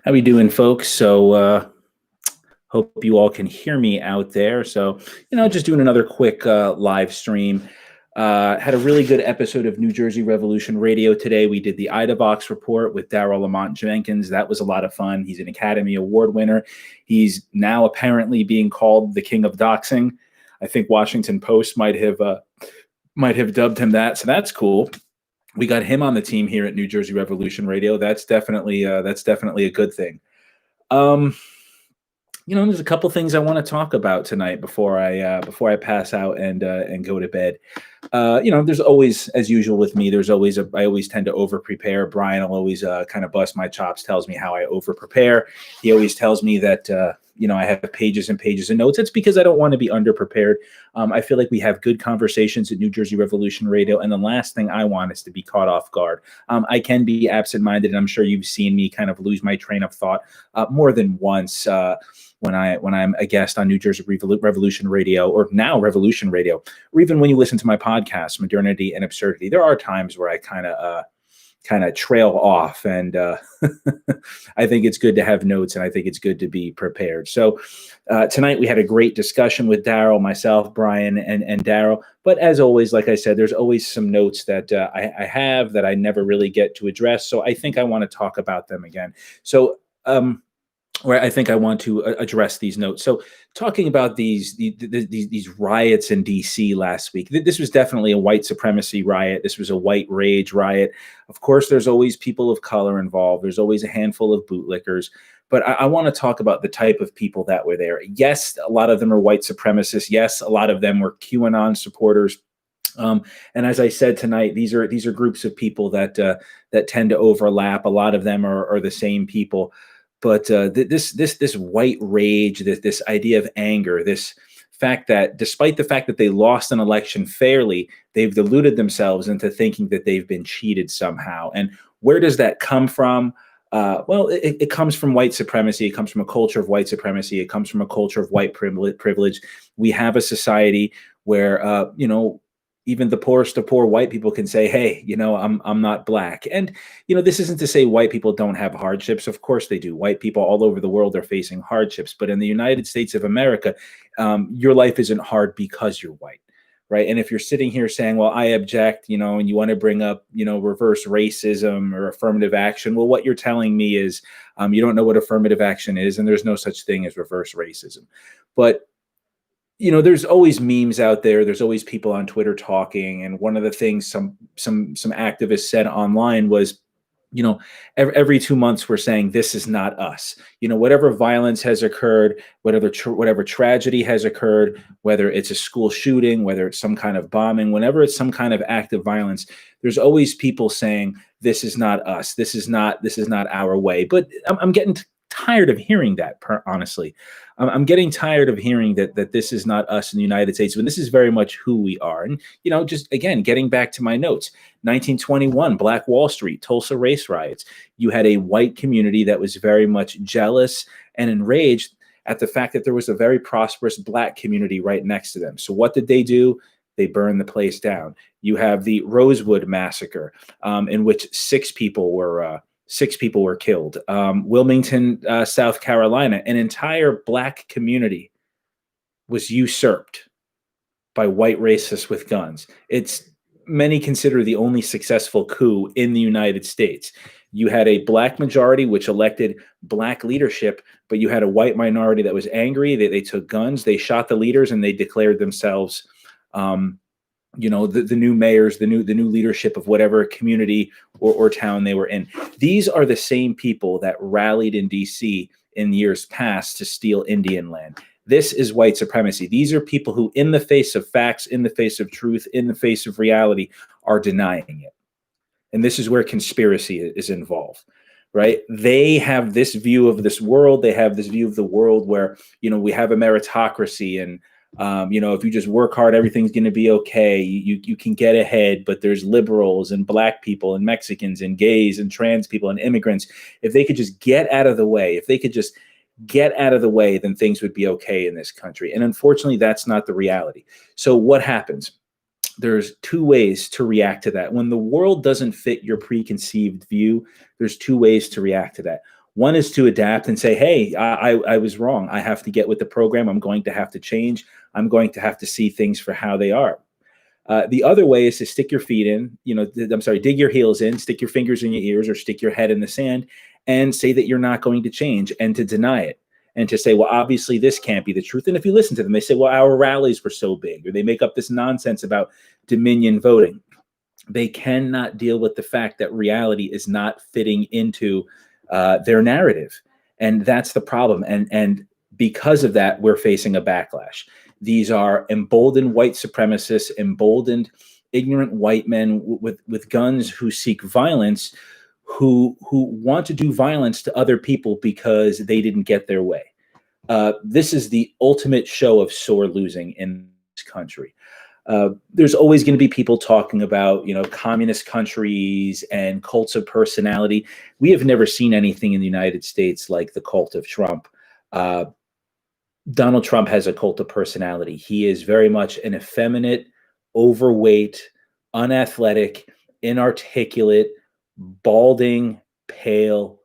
How we doing, folks? Hope you all can hear me out there. Just doing another quick live stream. Had a really good episode of New Jersey Revolution Radio today. We did the Ida Box report with Darrell Lamont Jenkins. That was a lot of fun. He's an Academy Award winner. He's now apparently being called the king of doxing. I think Washington Post might have dubbed him that. So that's cool. We got him on the team here at New Jersey Revolution Radio. That's definitely a good thing. There's a couple things I want to talk about tonight before I pass out and go to bed. There's always, as usual with me, I always tend to over prepare. Brian will always kind of bust my chops, tells me how I over prepare. He always tells me that I have pages and pages of notes. It's because I don't want to be under prepared. I feel like we have good conversations at New Jersey Revolution Radio, and the last thing I want is to be caught off guard. I can be absent-minded, and I'm sure you've seen me kind of lose my train of thought more than once when I'm a guest on New Jersey Revolution Radio, or now Revolution Radio, or even when you listen to my podcast, Modernity and Absurdity. There are times where I kind of trail off, and I think it's good to have notes, and I think it's good to be prepared. So tonight we had a great discussion with Darrell, myself, Brian, and Darrell. But as always, like I said, there's always some notes that I have that I never really get to address. So I think I want to talk about them again. So where I think I want to address these notes. So talking about these riots in DC last week, this was definitely a white supremacy riot. This was a white rage riot. Of course, there's always people of color involved. There's always a handful of bootlickers. But I want to talk about the type of people that were there. Yes, a lot of them are white supremacists. Yes, a lot of them were QAnon supporters. And as I said tonight, these are groups of people that tend to overlap. A lot of them are the same people. But this white rage, this idea of anger, this fact that despite the fact that they lost an election fairly, they've deluded themselves into thinking that they've been cheated somehow. And where does that come from? It comes from white supremacy. It comes from a culture of white supremacy. It comes from a culture of white privilege. We have a society where, even the poorest of poor white people can say, hey, I'm not black. And, this isn't to say white people don't have hardships. Of course they do. White people all over the world are facing hardships. But in the United States of America, your life isn't hard because you're white. Right. And if you're sitting here saying, well, I object, and you want to bring up, reverse racism or affirmative action. Well, what you're telling me is you don't know what affirmative action is, and there's no such thing as reverse racism. But there's always memes out there. There's always people on Twitter talking. And one of the things some activists said online was, every 2 months we're saying this is not us. Whatever violence has occurred, whatever tragedy has occurred, whether it's a school shooting, whether it's some kind of bombing, whenever it's some kind of act of violence, there's always people saying this is not us. This is not our way. But I'm getting tired of hearing that, honestly. I'm getting tired of hearing that this is not us in the United States, when this is very much who we are. And, just again, getting back to my notes, 1921, Black Wall Street, Tulsa race riots. You had a white community that was very much jealous and enraged at the fact that there was a very prosperous black community right next to them. So what did they do? They burned the place down. You have the Rosewood massacre, in which six people were killed. Wilmington, South Carolina, an entire black community was usurped by white racists with guns. It's many consider the only successful coup in the United States. You had a black majority which elected black leadership, but you had a white minority that was angry. They took guns, they shot the leaders, and they declared themselves the new mayors, the new leadership of whatever community or town they were in. These are the same people that rallied in DC in years past to steal Indian land. This is white supremacy. These are people who, in the face of facts, in the face of truth, in the face of reality, are denying it. And this is where conspiracy is involved. Right? They have this view of this world. They have this view of the world where, we have a meritocracy, and if you just work hard, everything's going to be okay. You can get ahead, but there's liberals and black people and Mexicans and gays and trans people and immigrants. If they could just get out of the way, then things would be okay in this country. And unfortunately, that's not the reality. So what happens? There's two ways to react to that. When the world doesn't fit your preconceived view, there's two ways to react to that. One is to adapt and say, hey, I was wrong. I have to get with the program. I'm going to have to change. I'm going to have to see things for how they are. The other way is to stick your feet in, dig your heels in, stick your fingers in your ears, or stick your head in the sand and say that you're not going to change, and to deny it, and to say, well, obviously this can't be the truth. And if you listen to them, they say, well, our rallies were so big, or they make up this nonsense about Dominion voting. They cannot deal with the fact that reality is not fitting into their narrative. And that's the problem. And because of that, we're facing a backlash. These are emboldened white supremacists, emboldened ignorant white men with guns who seek violence, who want to do violence to other people because they didn't get their way. This is the ultimate show of sore losing in this country. There's always going to be people talking about, communist countries and cults of personality. We have never seen anything in the United States like the cult of Trump. Donald Trump has a cult of personality. He is very much an effeminate, overweight, unathletic, inarticulate, balding, pale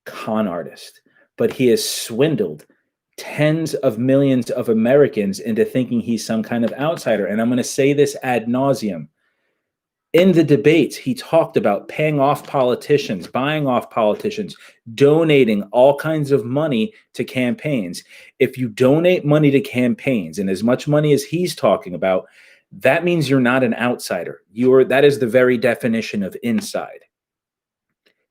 con artist. But he has swindled tens of millions of Americans into thinking he's some kind of outsider. And I'm going to say this ad nauseum. In the debates, he talked about paying off politicians, buying off politicians, donating all kinds of money to campaigns. If you donate money to campaigns, and as much money as he's talking about, that means you're not an outsider. That is the very definition of inside.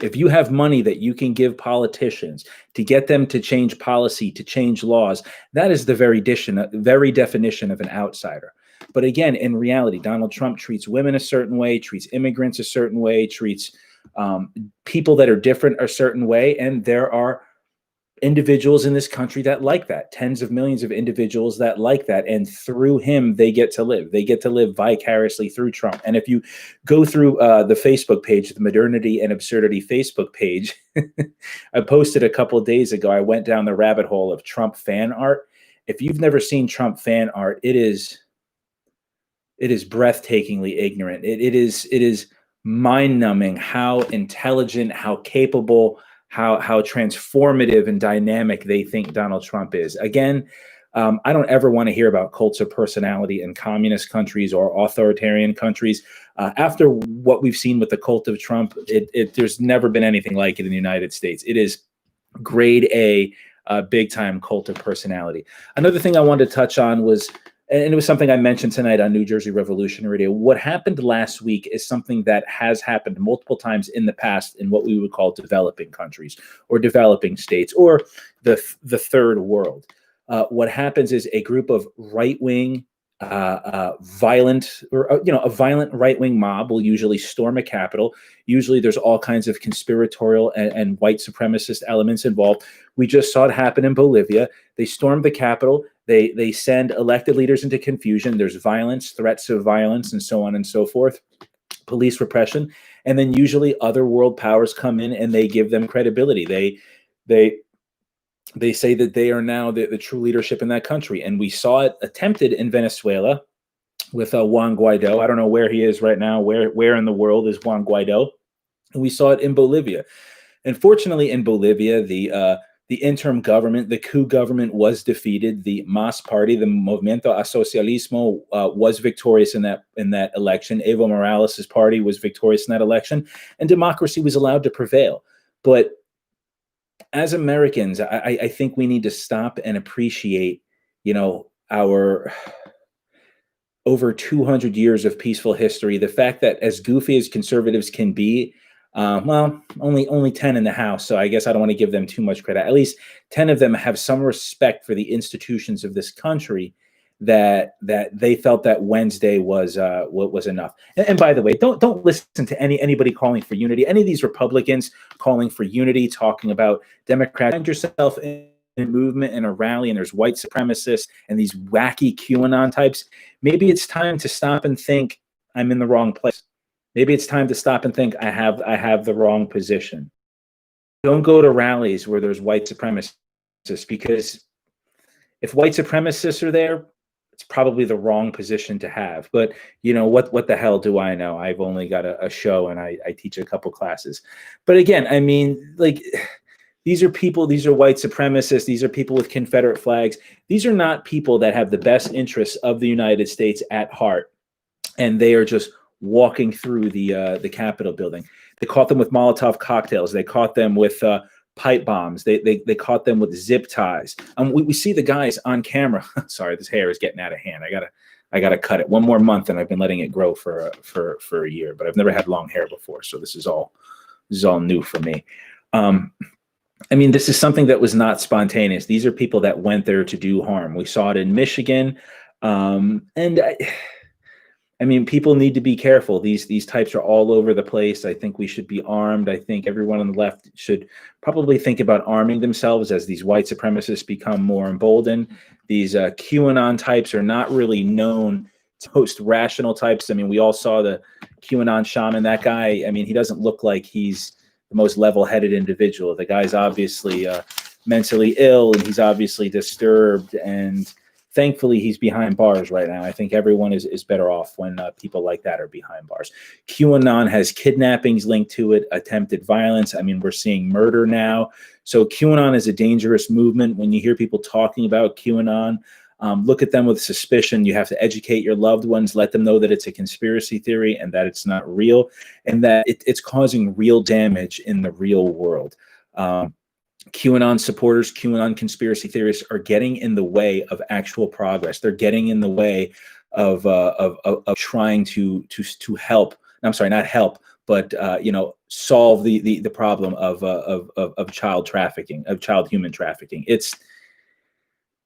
If you have money that you can give politicians to get them to change policy, to change laws, that is the very definition of an outsider. But again, in reality, Donald Trump treats women a certain way, treats immigrants a certain way, treats people that are different a certain way. And there are individuals in this country that like that, tens of millions of individuals that like that. And through him, they get to live. They get to live vicariously through Trump. And if you go through the Facebook page, the Modernity and Absurdity Facebook page, I posted a couple of days ago, I went down the rabbit hole of Trump fan art. If you've never seen Trump fan art, it is breathtakingly ignorant. It is mind-numbing how intelligent, how capable, how transformative and dynamic they think Donald Trump is. Again, I don't ever want to hear about cults of personality in communist countries or authoritarian countries. After what we've seen with the cult of Trump, there's never been anything like it in the United States. It is grade A, big time cult of personality. Another thing I wanted to touch on was, and it was something I mentioned tonight on New Jersey Revolution Radio. What happened last week is something that has happened multiple times in the past in what we would call developing countries or developing states or the third world. What happens is a group of right-wing, violent, or a violent right-wing mob will usually storm a Capitol. Usually there's all kinds of conspiratorial and white supremacist elements involved. We just saw it happen in Bolivia. They stormed the Capitol. They send elected leaders into confusion. There's violence, threats of violence, and so on and so forth, police repression. And then usually other world powers come in and they give them credibility. They say that they are now the true leadership in that country. And we saw it attempted in Venezuela with Juan Guaido. I don't know where he is right now. Where in the world is Juan Guaido? And we saw it in Bolivia. And fortunately in Bolivia, the interim government, the coup government, was defeated. The MAS party, the Movimiento a Socialismo, was victorious in that election. Evo Morales' party was victorious in that election, and democracy was allowed to prevail. But as Americans, I think we need to stop and appreciate, our over 200 years of peaceful history. The fact that as goofy as conservatives can be, only 10 in the House, so I guess I don't want to give them too much credit. At least 10 of them have some respect for the institutions of this country, that they felt that Wednesday was enough. And by the way, don't listen to anybody calling for unity. Any of these Republicans calling for unity, talking about Democrats. Find yourself in a movement, in a rally, and there's white supremacists and these wacky QAnon types. Maybe it's time to stop and think, I'm in the wrong place. Maybe it's time to stop and think I have the wrong position. Don't go to rallies where there's white supremacists, because if white supremacists are there, it's probably the wrong position to have. But what the hell do I know? I've only got a show and I teach a couple classes. But again, I mean, like, These are people, these are white supremacists, these are people with Confederate flags. These are not people that have the best interests of the United States at heart. And they are just walking through the Capitol building. They caught them with Molotov cocktails. They caught them with pipe bombs. They caught them with zip ties. We see the guys on camera. Sorry, this hair is getting out of hand. I gotta cut it one more month, and I've been letting it grow for a year. But I've never had long hair before, so this is all new for me. I mean, this is something that was not spontaneous. These are people that went there to do harm. We saw it in Michigan, and I mean, people need to be careful. These types are all over the place. I think we should be armed. I think everyone on the left should probably think about arming themselves as these white supremacists become more emboldened. These QAnon types are not really known to host rational types. I mean, we all saw the QAnon shaman. That guy, I mean, he doesn't look like he's the most level-headed individual. The guy's obviously mentally ill, and he's obviously disturbed, and thankfully he's behind bars right now. I think everyone is better off when people like that are behind bars. QAnon has kidnappings linked to it, attempted violence. I mean, we're seeing murder now. So QAnon is a dangerous movement. When you hear people talking about QAnon, look at them with suspicion. You have to educate your loved ones, let them know that it's a conspiracy theory and that it's not real, and that it's causing real damage in the real world. QAnon supporters, QAnon conspiracy theorists are getting in the way of actual progress. They're getting in the way of trying to help. I'm sorry, not help, but solve the problem of child trafficking, of child human trafficking.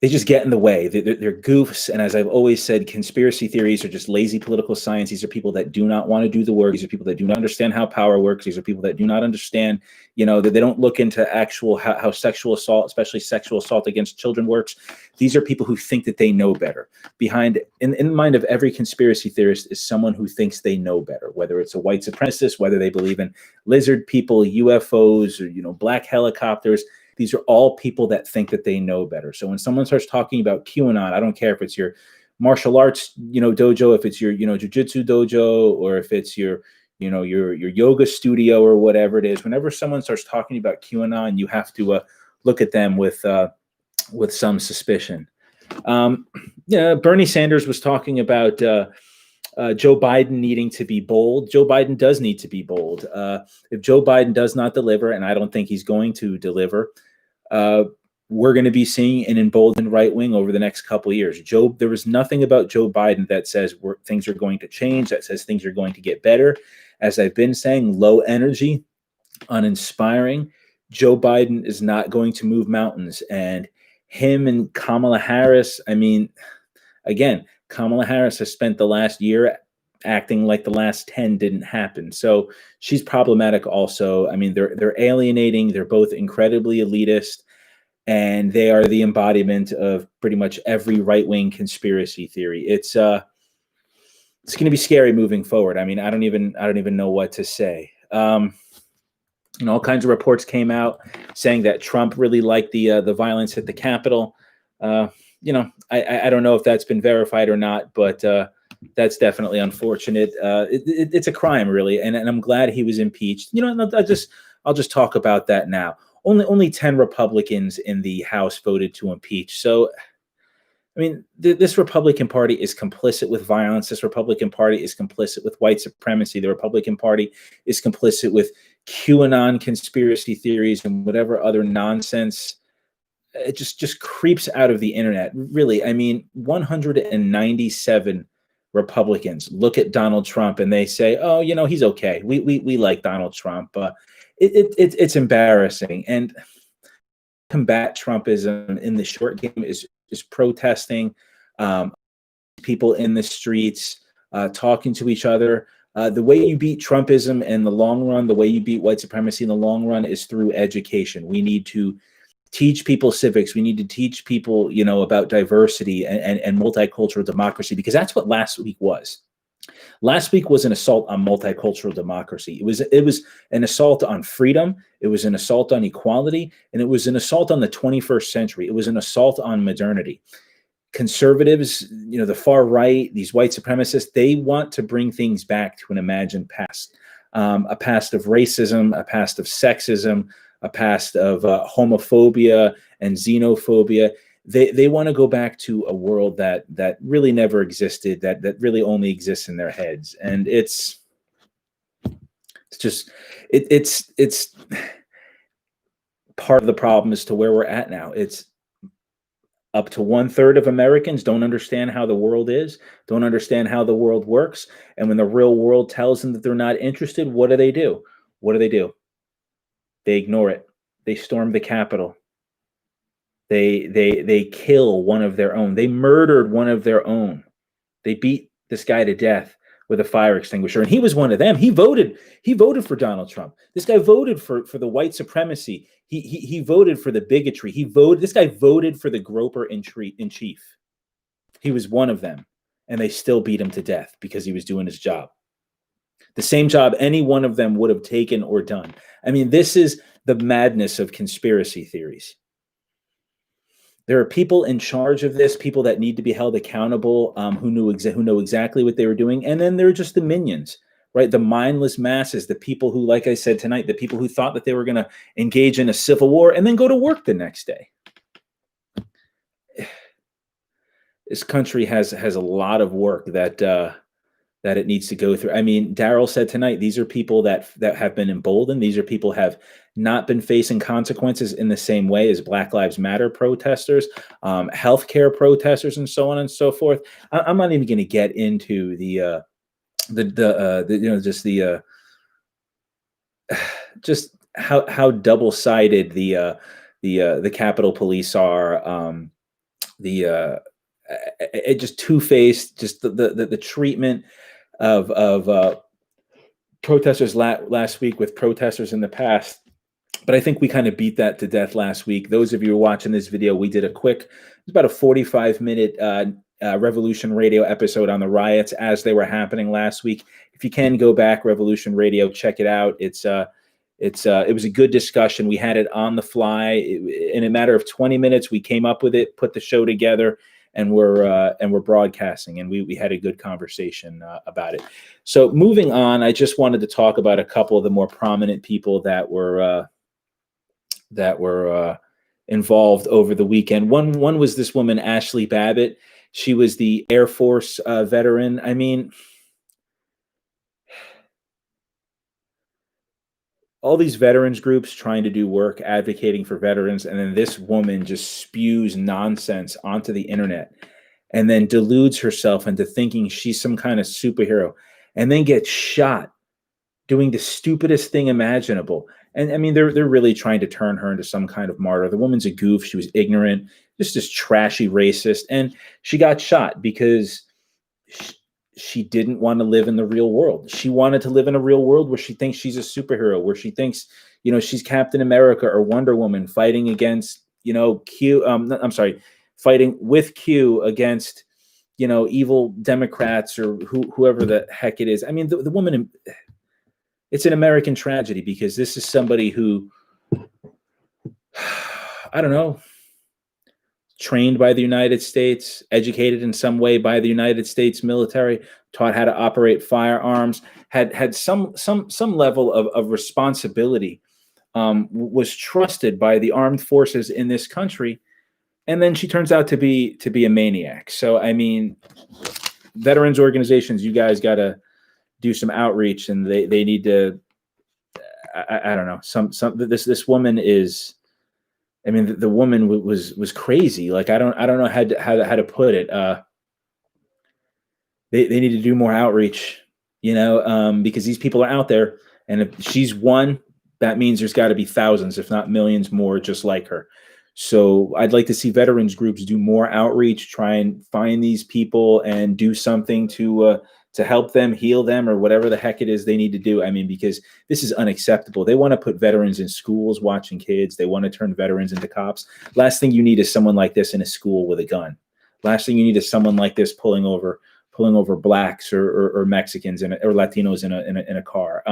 They just get in the way. They're goofs. And as I've always said, conspiracy theories are just lazy political science. These are people that do not want to do the work. These are people that do not understand how power works. These are people that do not understand, that they don't look into actual how sexual assault, especially sexual assault against children, works. These are people who think that they know better. Behind, in the mind of every conspiracy theorist, is someone who thinks they know better, whether it's a white supremacist, whether they believe in lizard people, UFOs, or, black helicopters. These are all people that think that they know better. So when someone starts talking about QAnon, I don't care if it's your martial arts, dojo, if it's your, jujitsu dojo, or if it's your yoga studio or whatever it is. Whenever someone starts talking about QAnon, you have to look at them with some suspicion. Bernie Sanders was talking about Joe Biden needing to be bold. Joe Biden does need to be bold. If Joe Biden does not deliver, and I don't think he's going to deliver, we're going to be seeing an emboldened right wing over the next couple of years. There was nothing about Joe Biden that says things are going to change, that says things are going to get better. As I've been saying, low energy, uninspiring. Joe Biden is not going to move mountains. And him and Kamala Harris, I mean, again, Kamala Harris has spent the last year acting like the last 10 didn't happen. So she's problematic also. I mean, they're alienating. They're both incredibly elitist, and they are the embodiment of pretty much every right-wing conspiracy theory. It's going to be scary moving forward. I mean, I don't even know what to say. All kinds of reports came out saying that Trump really liked the violence at the Capitol. I don't know if that's been verified or not, but that's definitely unfortunate. It's a crime, really, and I'm glad he was impeached. I'll just talk about that now. Only 10 Republicans in the House voted to impeach. So, I mean, this Republican Party is complicit with violence. This Republican Party is complicit with white supremacy. The Republican Party is complicit with QAnon conspiracy theories and whatever other nonsense. It just creeps out of the internet. Really, I mean, 197 Republicans look at Donald Trump and they say, "Oh, he's okay. We like Donald Trump." It's embarrassing. And combat Trumpism in the short game is protesting, people in the streets, talking to each other. The way you beat Trumpism in the long run, the way you beat white supremacy in the long run, is through education. We need to teach people civics. We need to teach people, about diversity and multicultural democracy, because that's what last week was. Last week was an assault on multicultural democracy. It was an assault on freedom. It was an assault on equality, and it was an assault on the 21st century. It was an assault on modernity. Conservatives, the far right, these white supremacists, they want to bring things back to an imagined past, a past of racism, a past of sexism, past of homophobia and xenophobia. They want to go back to a world that really never existed, that really only exists in their heads, and it's just it's part of the problem as to where we're at now. It's up to 1/3 of Americans don't understand how the world is, don't understand how the world works. And when the real world tells them that they're not interested, what do? What do? They ignore it. They storm the Capitol. They kill one of their own. They murdered one of their own. They beat this guy to death with a fire extinguisher, and he was one of them. He voted for Donald Trump. This guy voted for the white supremacy. He voted for the bigotry. This guy voted for the groper in chief. He was one of them, and they still beat him to death because he was doing his job. The same job any one of them would have taken or done. I mean, this is the madness of conspiracy theories. There are people in charge of this, people that need to be held accountable, who know exactly what they were doing. And then there are just the minions, right? The mindless masses, the people who, like I said tonight, the people who thought that they were going to engage in a civil war and then go to work the next day. This country has a lot of work that it needs to go through. I mean, Daryl said tonight, these are people that have been emboldened. These are people have not been facing consequences in the same way as Black Lives Matter protesters, healthcare protesters, and so on and so forth. I'm not even going to get into just how double-sided the Capitol Police are. Just two-faced. Just the treatment of protesters last week with protesters in the past. But I think we kind of beat that to death last week. Those of you who are watching this video, we did it's about a 45-minute Revolution Radio episode on the riots as they were happening last week. If you can go back, Revolution Radio, check it out. It was a good discussion. We had it on the fly. In a matter of 20 minutes, we came up with it, put the show together, and we're broadcasting, and we had a good conversation about it. So moving on, I just wanted to talk about a couple of the more prominent people that were involved over the weekend. One was this woman, Ashley Babbitt. She was the Air Force veteran. I mean, all these veterans groups trying to do work advocating for veterans, and then this woman just spews nonsense onto the internet and then deludes herself into thinking she's some kind of superhero and then gets shot doing the stupidest thing imaginable. And I mean, they're really trying to turn her into some kind of martyr. The woman's a goof. She was ignorant, just this trashy racist. And she got shot because she didn't want to live in the real world. She wanted to live in a real world where she thinks she's a superhero, where she thinks, she's Captain America or Wonder Woman fighting against, fighting with Q against, evil Democrats or whoever the heck it is. I mean, the woman, it's an American tragedy because this is somebody who, I don't know, trained by the United States, educated in some way by the United States military, taught how to operate firearms, had some level of responsibility, was trusted by the armed forces in this country, and then she turns out to be a maniac. So I mean, veterans organizations, you guys got to do some outreach, and they need to. I don't know. This woman is. I mean, the woman was crazy. Like I don't know how to put it. They need to do more outreach, because these people are out there, and if she's one, that means there's got to be thousands, if not millions, more just like her. So I'd like to see veterans groups do more outreach, try and find these people and do something to help them, heal them, or whatever the heck it is they need to do. I mean, because this is unacceptable. They want to put veterans in schools watching kids. They want to turn veterans into cops. Last thing you need is someone like this in a school with a gun. Last thing you need is someone like this pulling over blacks or Mexicans or Latinos in a car.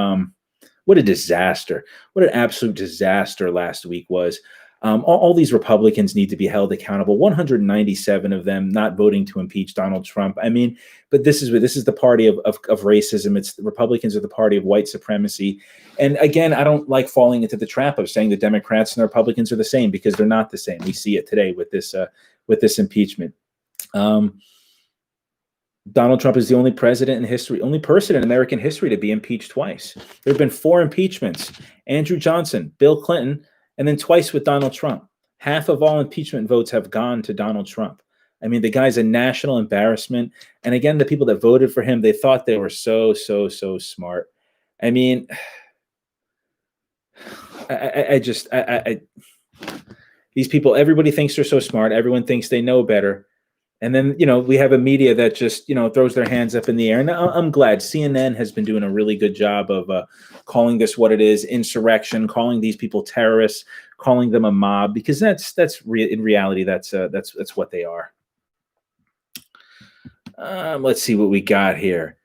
What a disaster. What an absolute disaster last week was. All these Republicans need to be held accountable. 197 of them not voting to impeach Donald Trump. I mean, but this is the party of racism. It's the Republicans are the party of white supremacy. And again, I don't like falling into the trap of saying the Democrats and the Republicans are the same, because they're not the same. We see it today with this impeachment. Donald Trump is the only president in history, only person in American history to be impeached twice. There have been 4 impeachments: Andrew Johnson, Bill Clinton, and then twice with Donald Trump. Half of all impeachment votes have gone to Donald Trump. I mean, the guy's a national embarrassment. And again, the people that voted for him, they thought they were so smart. I mean, these people, everybody thinks they're so smart. Everyone thinks they know better. And then, we have a media that just, throws their hands up in the air. And I'm glad CNN has been doing a really good job of calling this what it is: insurrection, calling these people terrorists, calling them a mob, because in reality, that's what they are. Let's see what we got here.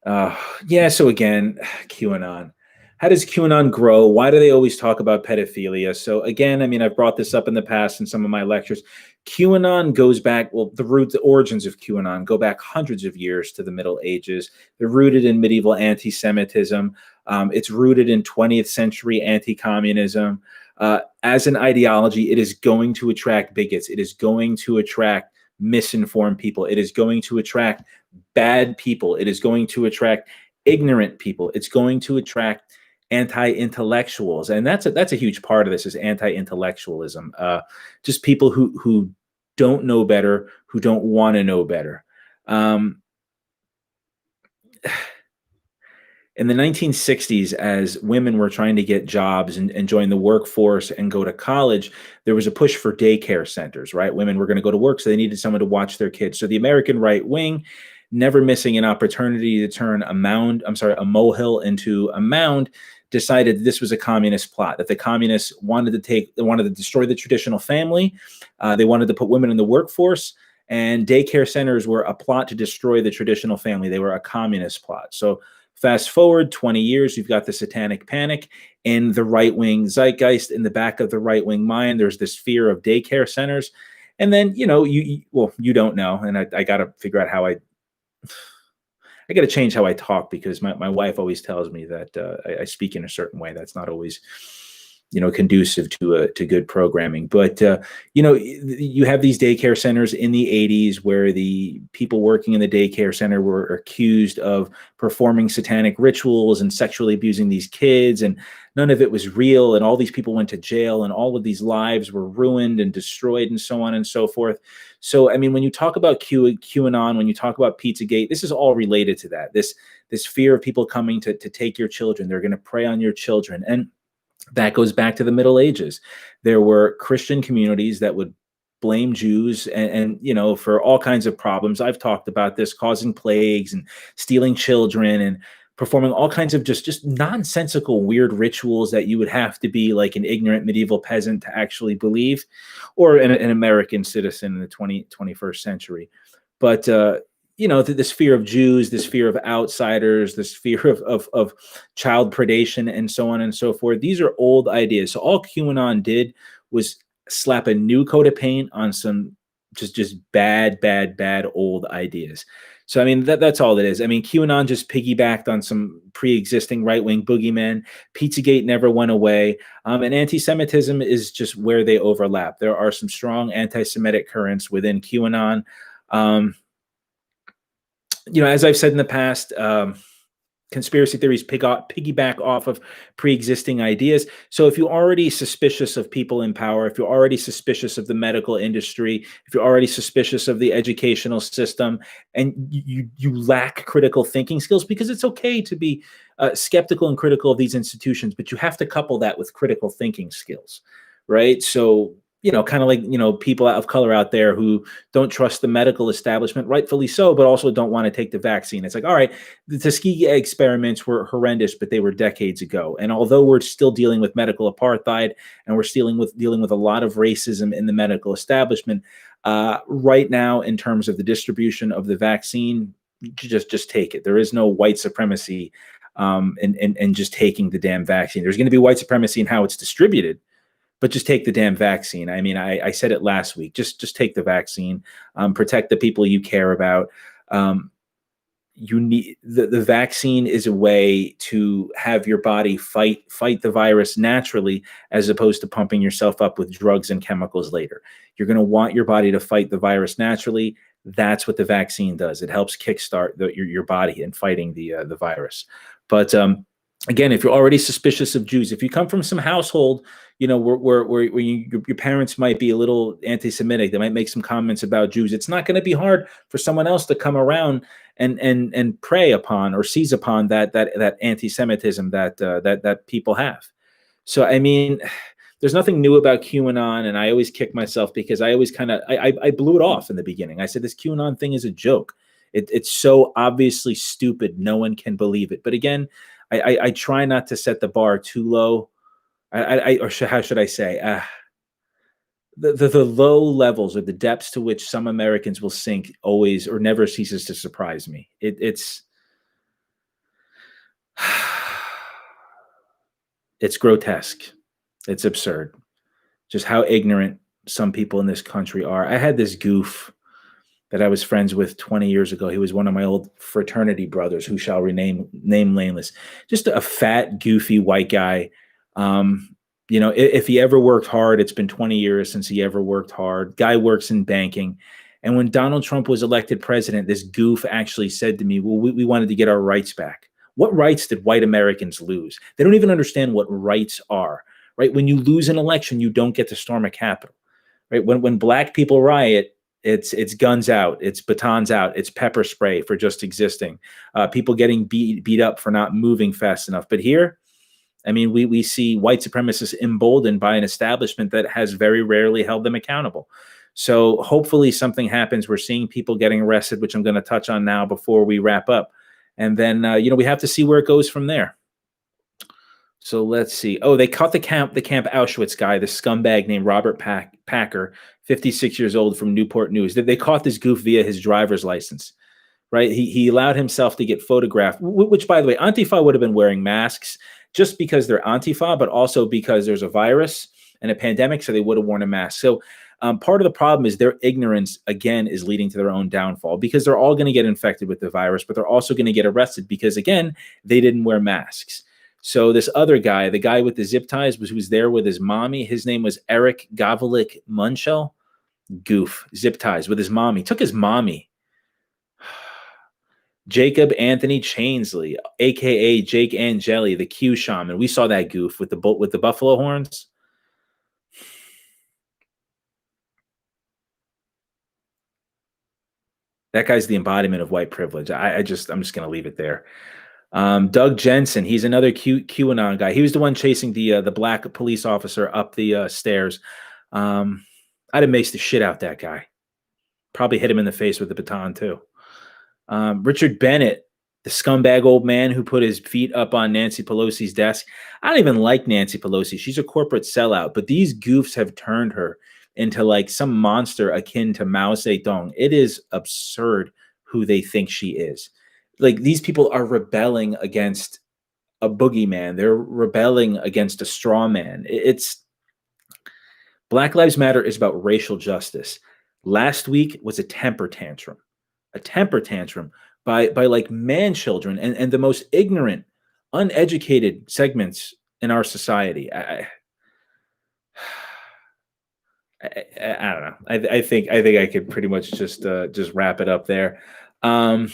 So again, QAnon. How does QAnon grow? Why do they always talk about pedophilia? So again, I mean, I've brought this up in the past in some of my lectures. QAnon goes back, the origins of QAnon go back hundreds of years to the Middle Ages. They're rooted in medieval anti-Semitism. It's rooted in 20th century anti-communism. As an ideology, it is going to attract bigots. It is going to attract misinformed people. It is going to attract bad people. It is going to attract ignorant people. It's going to attract anti-intellectuals, and that's a huge part of this, is anti-intellectualism. Just people who don't know better, who don't want to know better. In the 1960s, as women were trying to get jobs and join the workforce and go to college, there was a push for daycare centers, right? Women were going to go to work, so they needed someone to watch their kids. So the American right wing, never missing an opportunity to turn a molehill into a mound, decided this was a communist plot, that the communists wanted to destroy the traditional family. They wanted to put women in the workforce, and daycare centers were a plot to destroy the traditional family. They were a communist plot. So fast forward 20 years, you've got the Satanic Panic in the right-wing zeitgeist. In the back of the right-wing mind, there's this fear of daycare centers. And then, you don't know, and I got to figure out how I got to change how I talk, because my wife always tells me that I speak in a certain way that's not always, conducive to good programming. But, you have these daycare centers in the 80s where the people working in the daycare center were accused of performing satanic rituals and sexually abusing these kids, and none of it was real. And all these people went to jail, and all of these lives were ruined and destroyed, and so on and so forth. So, I mean, when you talk about QAnon, when you talk about Pizzagate, this is all related to that. This fear of people coming to take your children. They're going to prey on your children. And that goes back to the Middle Ages. There were Christian communities that would blame Jews and for all kinds of problems. I've talked about this, causing plagues and stealing children and performing all kinds of just nonsensical, weird rituals that you would have to be like an ignorant medieval peasant to actually believe, or an American citizen in the 21st century. But, this fear of Jews, this fear of outsiders, this fear of child predation, and so on and so forth. These are old ideas. So all QAnon did was slap a new coat of paint on some just bad old ideas. So, I mean, that's all it is. I mean, QAnon just piggybacked on some pre-existing right-wing boogeymen. Pizzagate never went away. And anti-Semitism is just where they overlap. There are some strong anti-Semitic currents within QAnon. As I've said in the past, conspiracy theories piggyback off of pre-existing ideas. So if you're already suspicious of people in power, if you're already suspicious of the medical industry, if you're already suspicious of the educational system, and you lack critical thinking skills, because it's okay to be skeptical and critical of these institutions, but you have to couple that with critical thinking skills, right? So, kind of like, people of color out there who don't trust the medical establishment, rightfully so, but also don't want to take the vaccine. It's like, all right, the Tuskegee experiments were horrendous, but they were decades ago. And although we're still dealing with medical apartheid, and we're dealing with a lot of racism in the medical establishment, right now, in terms of the distribution of the vaccine, just take it. There is no white supremacy in just taking the damn vaccine. There's going to be white supremacy in how it's distributed, but just take the damn vaccine. I mean, I said it last week. Just take the vaccine. Protect the people you care about. You need the vaccine is a way to have your body fight the virus naturally, as opposed to pumping yourself up with drugs and chemicals later. You're going to want your body to fight the virus naturally. That's what the vaccine does. It helps kickstart your body in fighting the virus. But again, if you're already suspicious of Jews, if you come from some household, where your parents might be a little anti-Semitic, they might make some comments about Jews. It's not going to be hard for someone else to come around and prey upon or seize upon that anti-Semitism that people have. So I mean, there's nothing new about QAnon, and I always kick myself because I always I blew it off in the beginning. I said this QAnon thing is a joke. It's so obviously stupid, no one can believe it. But again, I try not to set the bar too low. How should I say? The low levels or the depths to which some Americans will sink always or never ceases to surprise me. It's grotesque. It's absurd. Just how ignorant some people in this country are. I had this goof that I was friends with 20 years ago. He was one of my old fraternity brothers, who shall remain nameless. Just a fat, goofy white guy. If he ever worked hard, it's been 20 years since he ever worked hard. Guy works in banking. And when Donald Trump was elected president, this goof actually said to me, well, we wanted to get our rights back. What rights did white Americans lose? They don't even understand what rights are, right? When you lose an election, you don't get to storm a Capitol, right? When black people riot, it's guns out, it's batons out, it's pepper spray for just existing, people getting beat up for not moving fast enough. But here, I mean, we see white supremacists emboldened by an establishment that has very rarely held them accountable. So hopefully something happens. We're seeing people getting arrested, which I'm going to touch on now before we wrap up. And then, we have to see where it goes from there. So let's see. Oh, they caught the Camp Auschwitz guy, the scumbag named Robert Packer, 56 years old, from Newport News. They caught this goof via his driver's license, right? He allowed himself to get photographed, which, by the way, Antifa would have been wearing masks just because they're Antifa, but also because there's a virus and a pandemic, so they would have worn a mask. So part of the problem is their ignorance, again, is leading to their own downfall, because they're all going to get infected with the virus, but they're also going to get arrested because, again, they didn't wear masks. So this other guy, the guy with the zip ties, was there with his mommy. His name was Eric Gavlik Munchel. Goof, zip ties with his mommy. Took his mommy. Jacob Anthony Chainsley, aka Jake Angeli, the Q shaman. We saw that goof with the buffalo horns. That guy's the embodiment of white privilege. I'm just going to leave it there. Doug Jensen, he's another QAnon guy. He was the one chasing the black police officer up the stairs. I'd have maced the shit out that guy. Probably hit him in the face with the baton too. Richard Bennett, the scumbag old man who put his feet up on Nancy Pelosi's desk. I don't even like Nancy Pelosi. She's a corporate sellout, but these goofs have turned her into like some monster akin to Mao Zedong. It is absurd who they think she is. Like, these people are rebelling against a boogeyman. They're rebelling against a straw man. It's Black Lives Matter is about racial justice. Last week was a temper tantrum by like man children and the most ignorant, uneducated segments in our society. I don't know. I think I could pretty much just wrap it up there. I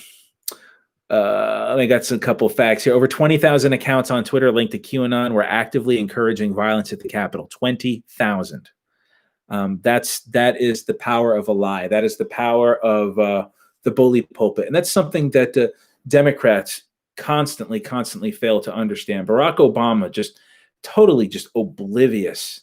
got some couple facts here. Over 20,000 accounts on Twitter linked to QAnon were actively encouraging violence at the Capitol. 20,000. That is the power of a lie. That is the power of the bully pulpit, and that's something that Democrats constantly fail to understand. Barack Obama just totally oblivious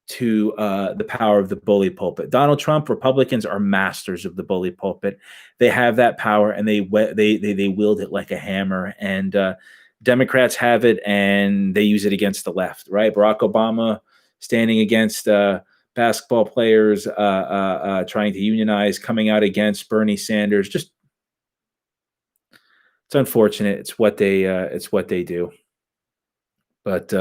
to the power of the bully pulpit. Donald Trump, Republicans are masters of the bully pulpit. They have that power, and they wield it like a hammer. And Democrats have it, and they use it against the left. Right? Barack Obama standing against basketball players, trying to unionize, coming out against Bernie Sanders. Just, it's unfortunate. It's what they do. But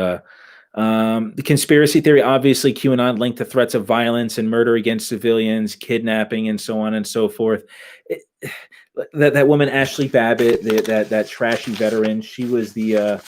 The conspiracy theory, obviously, QAnon linked to threats of violence and murder against civilians, kidnapping, and so on and so forth. It, that woman Ashley Babbitt, that trashy veteran, she was the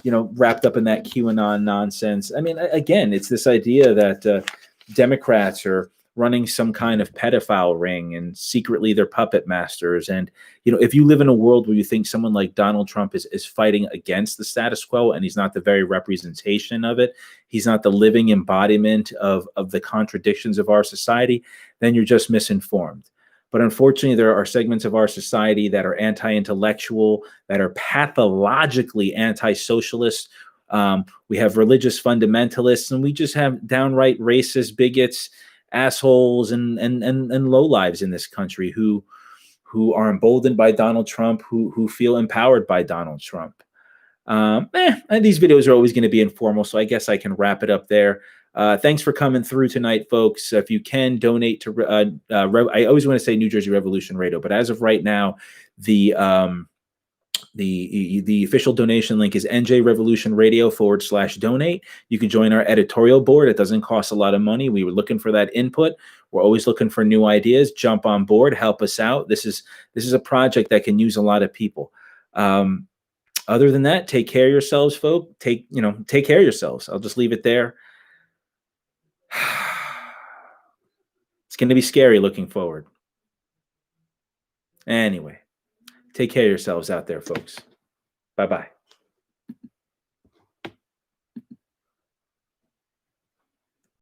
wrapped up in that QAnon nonsense. I mean, again, it's this idea that Democrats are running some kind of pedophile ring and secretly they're puppet masters. And, if you live in a world where you think someone like Donald Trump is fighting against the status quo and he's not the very representation of it, he's not the living embodiment of the contradictions of our society, then you're just misinformed. But unfortunately, there are segments of our society that are anti-intellectual, that are pathologically anti-socialist. We have religious fundamentalists, and we just have downright racist bigots, assholes, and lowlives in this country who are emboldened by Donald Trump, who feel empowered by Donald Trump. And these videos are always going to be informal, so I guess I can wrap it up there. Thanks for coming through tonight, folks. If you can donate to, I always want to say New Jersey Revolution Radio, but as of right now, the official donation link is njrevolutionradio.com/donate. You can join our editorial board. It doesn't cost a lot of money. We were looking for that input. We're always looking for new ideas. Jump on board, help us out. This is a project that can use a lot of people. Other than that, take care of yourselves, folks. Take care of yourselves. I'll just leave it there. It's going to be scary looking forward. Anyway, take care of yourselves out there, folks. Bye-bye.